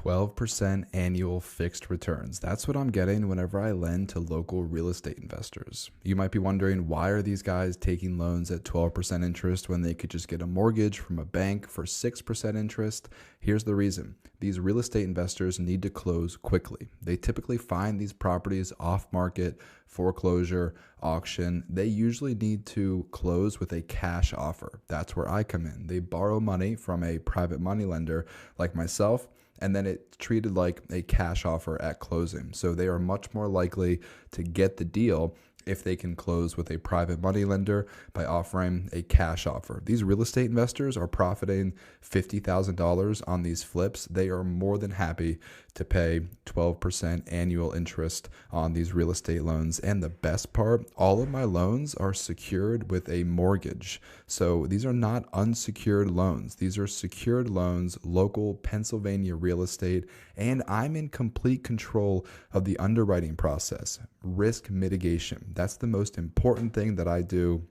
12% annual fixed returns. That's what I'm getting whenever I lend to local real estate investors. You might be wondering, why are these guys taking loans at 12% interest when they could just get a mortgage from a bank for 6% interest? Here's the reason. These real estate investors need to close quickly. They typically find these properties off market, foreclosure, auction. They usually need to close with a cash offer. That's where I come in. They borrow money from a private money lender like myself, and then it's treated like a cash offer at closing. So they are much more likely to get the deal if they can close with a private money lender by offering a cash offer. These real estate investors are profiting $50,000 on these flips. They are more than happy to pay 12% annual interest on these real estate loans. And the best part, all of my loans are secured with a mortgage. So these are not unsecured loans. These are secured loans, local Pennsylvania real estate, and I'm in complete control of the underwriting process, risk mitigation. That's the most important thing that I do,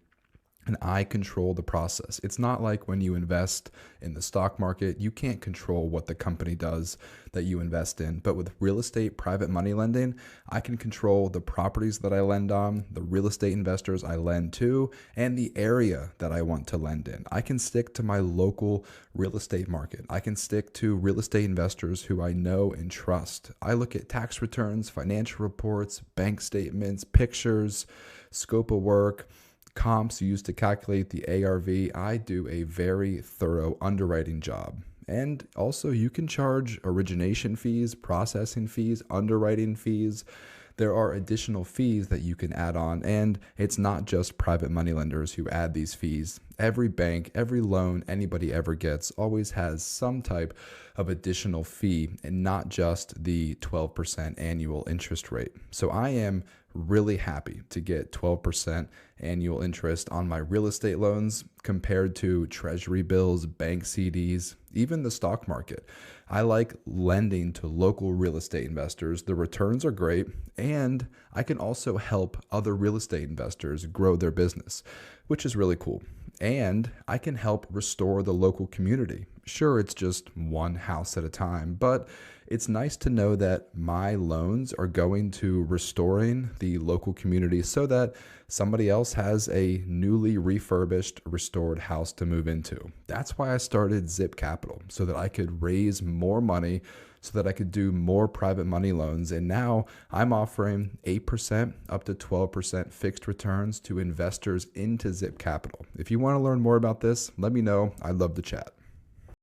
and I control the process. It's not like when you invest in the stock market, you can't control what the company does that you invest in. But with real estate private money lending, I can control the properties that I lend on, the real estate investors I lend to, and the area that I want to lend in. I can stick to my local real estate market. I can stick to real estate investors who I know and trust. I look at tax returns, financial reports, bank statements, pictures, scope of work, comps used to calculate the ARV. I do a very thorough underwriting job. And also, you can charge origination fees, processing fees, underwriting fees. There are additional fees that you can add on, and it's not just private money lenders who add these fees. Every bank, every loan anybody ever gets always has some type of additional fee, and not just the 12% annual interest rate. So I am really happy to get 12% annual interest on my real estate loans compared to treasury bills, bank CDs, even the stock market. I like lending to local real estate investors. The returns are great, and I can also help other real estate investors grow their business, which is really cool. And I can help restore the local community. Sure, it's just one house at a time, but it's nice to know that my loans are going to restoring the local community so that somebody else has a newly refurbished, restored house to move into. That's why I started Zip Capital, so that I could raise more money, so that I could do more private money loans. And now I'm offering 8% up to 12% fixed returns to investors into Zip Capital. If you want to learn more about this, let me know. I'd love to chat.